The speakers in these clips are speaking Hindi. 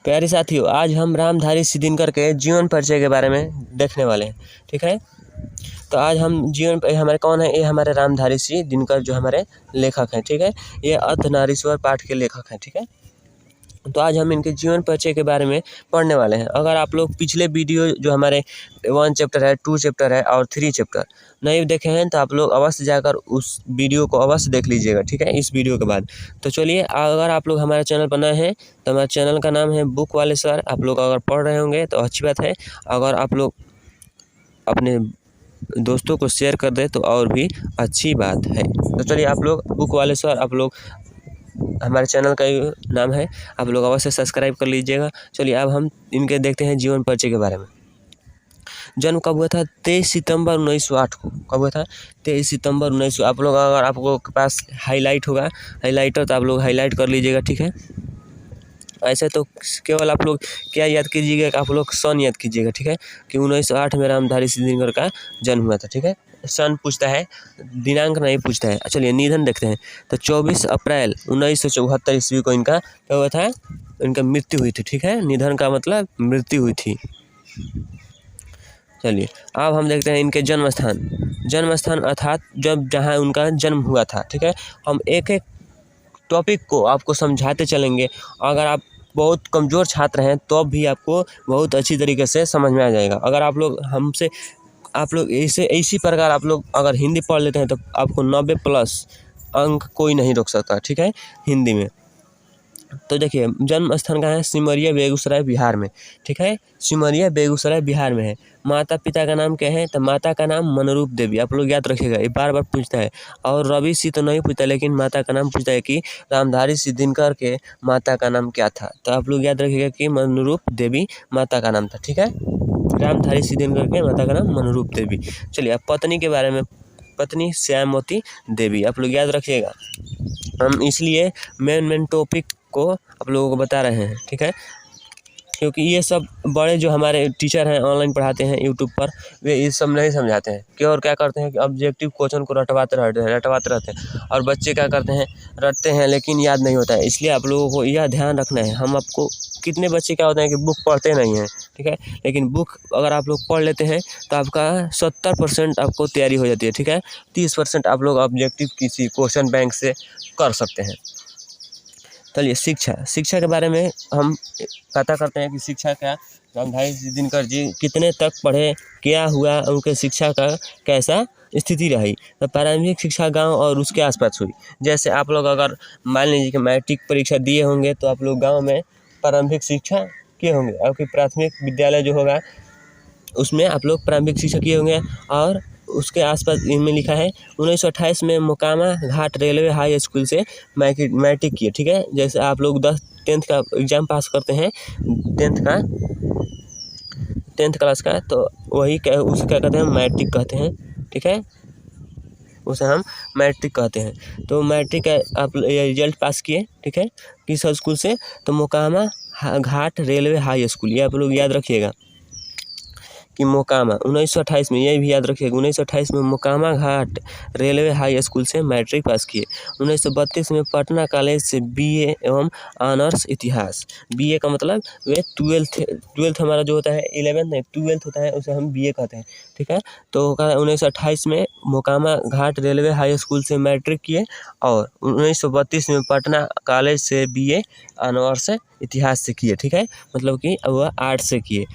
प्यारे साथियों, आज हम रामधारी सिद्दीनकर के जीवन परिचय के बारे में देखने वाले हैं। ठीक है, तो आज हम हमारे कौन है, ये हमारे रामधारी सिद्दीनकर जो हमारे लेखक हैं। ठीक है, ये अर्धनारीश्वर पाठ के लेखक हैं। ठीक है, तो आज हम इनके जीवन परिचय के बारे में पढ़ने वाले हैं। अगर आप लोग पिछले वीडियो जो हमारे 1 चैप्टर है, 2 चैप्टर है और 3 चैप्टर नहीं देखे हैं तो आप लोग अवश्य जाकर उस वीडियो को अवश्य देख लीजिएगा। ठीक है, इस वीडियो के बाद। तो चलिए, अगर आप लोग हमारे चैनल पर नए हैं तो हमारे चैनल का नाम है बुक वाले सर। आप लोग अगर पढ़ रहे होंगे तो अच्छी बात है, अगर आप लोग अपने दोस्तों को शेयर कर दे तो और भी अच्छी बात है। तो चलिए, आप लोग बुक वाले सर, आप लोग हमारे चैनल का नाम है, आप लोग अवश्य सब्सक्राइब कर लीजिएगा। चलिए, अब हम इनके देखते हैं जीवन परिचय के बारे में। जन्म कब हुआ था? 23 सितंबर 1908 को। कब हुआ था? 23 सितंबर 1900। आप लोग अगर आपको के पास हाईलाइट होगा, हाईलाइटर, तो आप लोग हाईलाइट कर लीजिएगा। ठीक है, ऐसे तो केवल आप लोग क्या याद कीजिएगा कि आप लोग सन याद कीजिएगा। ठीक है, कि 1908 में रामधारी सिद्दीनकर का जन्म हुआ था। ठीक है, सन पूछता है, दिनांक नहीं पूछता है। चलिए, निधन देखते हैं। तो 24 अप्रैल 1974 ईस्वी को इनका क्या हुआ था? इनका मृत्यु हुई थी। ठीक है, निधन का मतलब मृत्यु हुई थी। चलिए, अब हम देखते हैं इनके जन्म स्थान। जन्म स्थान अर्थात जब जहाँ उनका जन्म हुआ था। ठीक है, हम एक एक टॉपिक को आपको समझाते चलेंगे। अगर आप बहुत कमज़ोर छात्र हैं तो भी आपको बहुत अच्छी तरीके से समझ में आ जाएगा। अगर आप लोग हमसे, आप लोग इसी प्रकार आप लोग अगर हिंदी पढ़ लेते हैं तो आपको 90+ अंक कोई नहीं रोक सकता। ठीक है, हिंदी में। तो देखिए, जन्म स्थान कहाँ है? सिमरिया, बेगूसराय, बिहार में। ठीक है, सिमरिया, बेगूसराय, बिहार में है। माता पिता का नाम क्या है? तो माता का नाम मनरूप देवी। आप लोग याद रखिएगा, ये बार बार पूछता है। और रवि सी तो नहीं पूछता, लेकिन माता का नाम पूछता है कि रामधारी सिद्दीनकर के माता का नाम क्या था। तो आप लोग याद रखिएगा कि मनरूप देवी माता का नाम था। ठीक है, रामधारी सिद्दीनकर के माता का नाम मनरूप देवी। चलिए, अब पत्नी के बारे में। पत्नी श्यामवती देवी। आप लोग याद रखिएगा, हम इसलिए मेन टॉपिक को आप लोगों को बता रहे हैं। ठीक है, क्योंकि ये सब बड़े जो हमारे टीचर हैं, ऑनलाइन पढ़ाते हैं यूट्यूब पर, वे ये सब नहीं समझाते हैं। कि और क्या करते हैं कि ऑब्जेक्टिव क्वेश्चन को रटवाते रहते हैं। और बच्चे क्या करते हैं? रटते हैं लेकिन याद नहीं होता है। इसलिए आप लोगों को यह ध्यान रखना है। हम आपको, कितने बच्चे क्या होते हैं कि बुक पढ़ते नहीं हैं। ठीक है, लेकिन बुक अगर आप लोग पढ़ लेते हैं तो आपका 70% आपको तैयारी हो जाती है। ठीक है, 30% आप लोग ऑब्जेक्टिव किसी क्वेश्चन बैंक से कर सकते हैं। चलिए, शिक्षा के बारे में हम पता करते हैं कि शिक्षा क्या, रामधारी सिद्दीनकर जी कितने तक पढ़े, क्या हुआ, उनके शिक्षा का कैसा स्थिति रही। तो प्रारंभिक शिक्षा गांव और उसके आसपास हुई। जैसे आप लोग अगर मान लीजिए कि मैट्रिक परीक्षा दिए होंगे तो आप लोग गांव में प्रारंभिक शिक्षा किए होंगे। आपकी प्राथमिक विद्यालय जो होगा उसमें आप लोग प्रारंभिक शिक्षा किए होंगे। और उसके आसपास इनमें लिखा है 1928 में मोकामा घाट रेलवे हाई स्कूल से मैट्रिक किए। ठीक है, जैसे आप लोग 10th का एग्ज़ाम पास करते हैं, 10th क्लास का, तो वही उसे क्या कहते हैं? मैट्रिक कहते हैं। ठीक है, उसे हम मैट्रिक कहते हैं। तो मैट्रिक का आप रिजल्ट पास किए। ठीक है, किस स्कूल से? तो मोकामा घाट रेलवे हाई स्कूल। ये आप लोग याद रखिएगा कि मोकामा 1928 में, ये भी याद रखिएगा, 1928 में मोकामा घाट रेलवे हाई स्कूल से मैट्रिक पास किए। 1932 में पटना कॉलेज से BA एवं ऑनर्स इतिहास। BA का मतलब वे 12th हमारा जो होता है, 11th नहीं 12th होता है, उसे हम BA कहते हैं। ठीक है, तो 1928 में मोकामा घाट रेलवे हाई स्कूल से मैट्रिक किए। और 1932 में पटना कॉलेज से BA ऑनर्स इतिहास से किए। ठीक है, मतलब कि वह आर्ट से किए।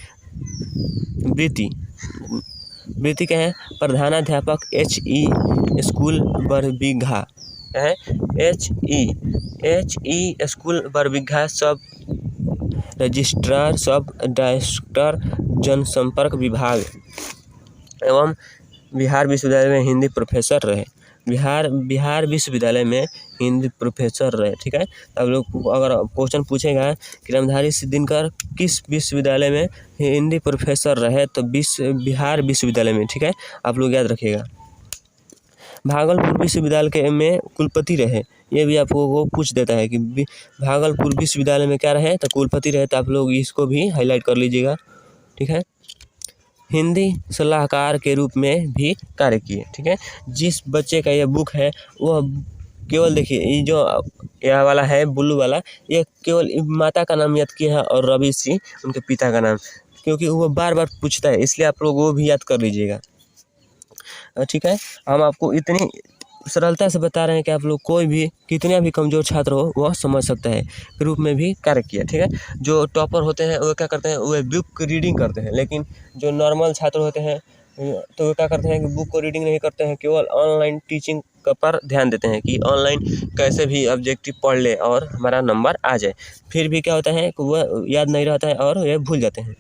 वृत्ति क्या है? प्रधानाध्यापक HE स्कूल बरबीघा है, HE स्कूल बरबीघा, सब रजिस्ट्रार, सब डायरेक्टर जनसंपर्क विभाग एवं बिहार विश्वविद्यालय में हिंदी प्रोफेसर रहे। बिहार विश्वविद्यालय में हिंदी प्रोफेसर रहे। ठीक है, अब लोग अगर क्वेश्चन पूछेगा कि रामधारी सिद्दीनकर किस विश्वविद्यालय में हिंदी प्रोफेसर रहे, तो बिहार विश्वविद्यालय में। ठीक है, आप लोग याद रखिएगा। भागलपुर विश्वविद्यालय में कुलपति रहे। ये भी आपको वो पूछ देता है कि भागलपुर विश्वविद्यालय में क्या रहे, तो कुलपति रहे। तो आप लोग इसको भी हाईलाइट कर लीजिएगा। ठीक है, हिंदी सलाहकार के रूप में भी कार्य किए। ठीक है, जिस बच्चे का यह बुक है वह केवल देखिए ये जो यह वाला है ब्लू वाला, ये केवल माता का नाम याद किया है और रवि सिंह उनके पिता का नाम, क्योंकि वो बार बार पूछता है, इसलिए आप लोग वो भी याद कर लीजिएगा। ठीक है, हम आपको इतनी सरलता से बता रहे हैं कि आप लोग कोई भी कितना भी कमज़ोर छात्र हो वह समझ सकता है। ग्रुप में भी कार्य किया, ठीक है। जो टॉपर होते हैं वो क्या करते हैं, वो बुक रीडिंग करते हैं, लेकिन जो नॉर्मल छात्र होते हैं तो वो क्या करते हैं कि बुक को रीडिंग नहीं करते हैं, केवल ऑनलाइन टीचिंग पर ध्यान देते हैं कि ऑनलाइन कैसे भी ऑब्जेक्टिव पढ़ ले और हमारा नंबर आ जाए। फिर भी क्या होता है कि वह याद नहीं रहता है और ये भूल जाते हैं।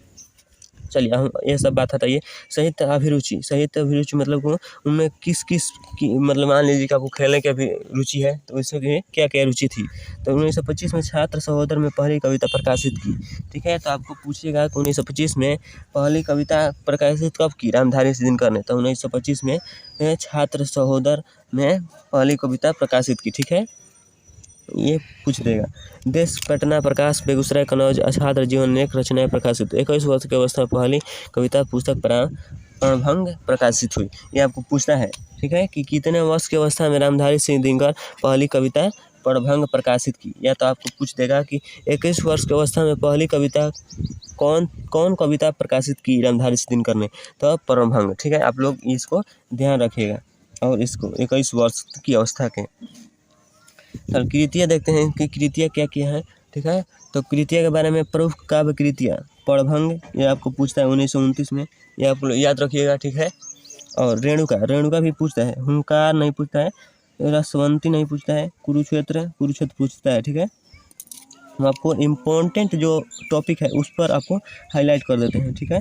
चलिए हम ये सब बात हटाइए। साहित्य अभिरुचि मतलब वो उनमें किस किस की, मतलब मान लीजिए कि आपको खेलने की अभी रुचि है तो इसमें क्या क्या रुचि थी। तो 1925 में छात्र सहोदर में पहली कविता प्रकाशित की, ठीक है। तो आपको पूछिएगा कि 1925 में पहली कविता प्रकाशित कब की, रामधारी सिंह ने। तो 1925 में छात्र सहोदर में पहली कविता प्रकाशित की, ठीक है। ये पूछ देगा। देश, पटना, प्रकाश, बेगूसराय, कन्नौज, छात्र जीवन अनेक रचनाएं प्रकाशित। 21 वर्ष की अवस्था में पहली कविता पुस्तक प्रणभंग प्रकाशित हुई। ये आपको पूछना है, ठीक है, कि कितने वर्ष की अवस्था में रामधारी सिंह दिनकर पहली कविता प्रणभंग प्रकाशित की। या तो आपको पूछ देगा कि 21 वर्ष की अवस्था में पहली कविता कौन कविता प्रकाशित की रामधारी सिंह दिनकर ने, तो प्रणभंग, ठीक है। आप लोग इसको ध्यान रखिएगा। और इसको 21 वर्ष की अवस्था के सर कृतियाँ देखते हैं कि कृतियाँ क्या क्या है, ठीक है। तो कृतियाँ के बारे में प्रमुख काव्य कृतियाँ प्रणभंग, ये आपको पूछता है 1929 में, ये आप याद रखिएगा, ठीक है। और रेणुका भी पूछता है, हुंकार नहीं पूछता है, रसवंती नहीं पूछता है, कुरुक्षेत्र पूछता है, ठीक है। हम आपको इम्पोर्टेंट जो टॉपिक है उस पर आपको हाईलाइट कर देते हैं, ठीक है।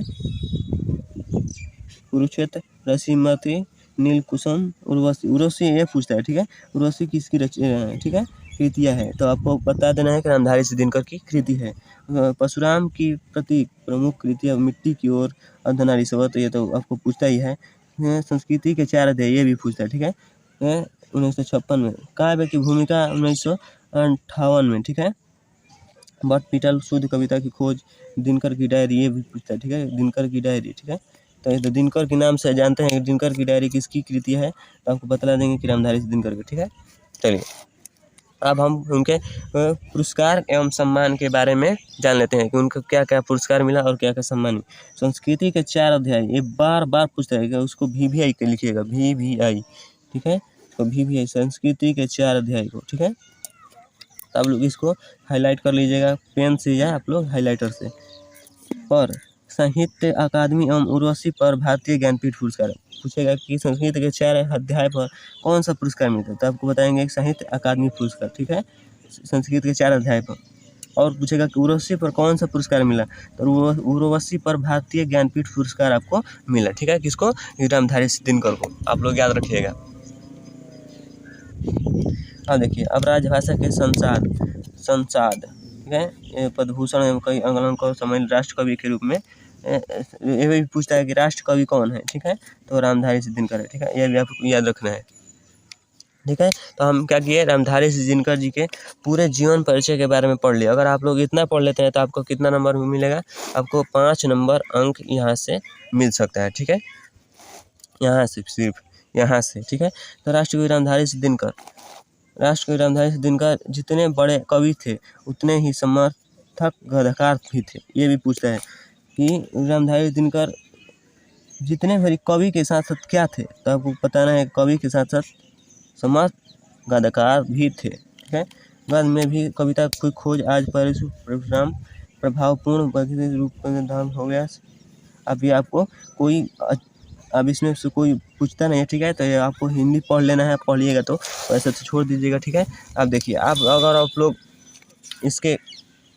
कुरुक्षेत्र, रसीमती, नीलकुसुम, उर्वशी ये पूछता है, ठीक है। उर्वशी किसकी ठीक है, कृतियाँ है। तो आपको बता देना है कि रामधारी सिंह दिनकर की कृति है। परशुराम की प्रति प्रमुख कृतियाँ मिट्टी की ओर, अर्धनारीश्वर, तो ये तो आपको पूछता ही है। संस्कृति के 4 अध्याय, ये भी पूछता है, ठीक है। 1956 में काव्य की भूमिका 1958 में, ठीक है। बट पीटल, शुद्ध कविता की खोज, दिनकर की डायरी, ये भी पूछता है, ठीक है। दिनकर की डायरी, ठीक है। तो दिनकर के नाम से जानते हैं कि दिनकर की डायरी किसकी कृति है, तो आपको बतला देंगे कि रामधारी सिंह दिनकर की, ठीक है। चलिए अब हम उनके पुरस्कार एवं सम्मान के बारे में जान लेते हैं कि उनको क्या क्या पुरस्कार मिला और क्या क्या सम्मान मिला। संस्कृति के 4 अध्याय, ये बार बार पूछता है कि उसको VVI के लिखिएगा, VVI, ठीक है। तो VVI संस्कृति के 4 अध्याय को, ठीक है। तो आप लोग इसको हाईलाइट कर लीजिएगा पेन से या आप लोग हाईलाइटर से। पर साहित्य अकादमी एवं उर्वशी पर भारतीय ज्ञानपीठ पुरस्कार पूछेगा कि संस्कृत के 4 अध्याय पर कौन सा पुरस्कार मिलता है, तो आपको बताएंगे साहित्य अकादमी पुरस्कार, ठीक है, संस्कृत के 4 अध्याय पर। और पूछेगा कि उर्वशी पर कौन सा पुरस्कार मिला, तो उर्वशी पर भारतीय ज्ञानपीठ पुरस्कार आपको मिला, ठीक है। किसको, रामधारी सिंह दिनकर को, आप लोग याद रखिएगा। अब देखिए, अब राजभाषा के संसाद, ठीक है, पद्मभूषण एवं कई अंगलन को सम्मानित राष्ट्र कवि के रूप में ये भी पूछता है कि राष्ट्र कवि कौन है, ठीक है। तो रामधारी सिंह दिनकर है, ठीक है। यह भी आपको याद रखना है, ठीक है। तो हम क्या किए, रामधारी सिंह दिनकर जी के पूरे जीवन परिचय के बारे में पढ़ लिया। अगर आप लोग इतना पढ़ लेते हैं तो आपको कितना नंबर मिलेगा, आपको 5 नंबर अंक यहाँ से मिल सकता है, ठीक है। यहाँ से, सिर्फ यहाँ से, ठीक है। तो राष्ट्रकवि रामधारी सिंह दिनकर जितने बड़े कवि थे उतने ही समर्थक गद्यकार भी थे। ये भी पूछता है कि रामधारी दिनकर जितने बड़े कवि के साथ साथ क्या थे, तो आपको बताना है कवि के साथ साथ समर्थ गद्यकार भी थे, ठीक है। बाद में भी कविता की खोज आज परशुराम प्रभावपूर्ण रूप में धारण हो गया। अभी आपको कोई अब इसमें से कोई पूछता नहीं है, ठीक है। तो ये आपको हिंदी पढ़ लेना है, पढ़िएगा तो वैसे तो छोड़ दीजिएगा, ठीक है। अब देखिए, अगर आप लोग इसके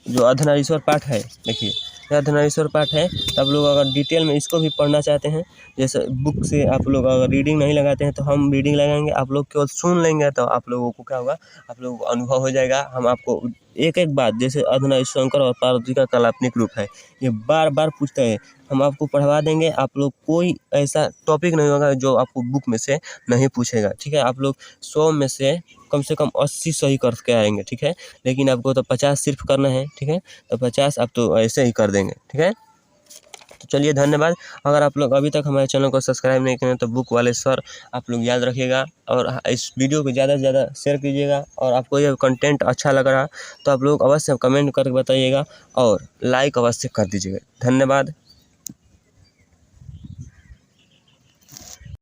जो अर्धनारीश्वर पाठ है, देखिए अर्धनारीश्वर पाठ है, तो आप लोग अगर डिटेल में इसको भी पढ़ना चाहते हैं, जैसे बुक से आप लोग अगर रीडिंग नहीं लगाते हैं तो हम रीडिंग लगाएंगे, आप लोग केवल सुन लेंगे तो आप लोगों को क्या होगा, आप लोगों को अनुभव हो जाएगा। हम आपको एक एक बात, जैसे अर्धनारीश्वर शंकर और पार्वती का काल्पनिक रूप है, ये बार बार पूछता है, हम आपको पढ़वा देंगे। आप लोग कोई ऐसा टॉपिक नहीं होगा जो आपको बुक में से नहीं पूछेगा, ठीक है। आप लोग 100 में से कम 80 सही करके आएंगे, ठीक है। लेकिन आपको तो 50 सिर्फ करना है, ठीक है। तो 50 आप तो ऐसे ही कर देंगे, ठीक है। तो चलिए धन्यवाद। अगर आप लोग अभी तक हमारे चैनल को सब्सक्राइब नहीं करें तो बुक वाले सर आप लोग याद रखिएगा, और इस वीडियो को ज़्यादा से ज़्यादा शेयर कीजिएगा। और आपको यह कंटेंट अच्छा लग रहा तो आप लोग अवश्य कमेंट करके बताइएगा और लाइक अवश्य कर दीजिएगा। धन्यवाद।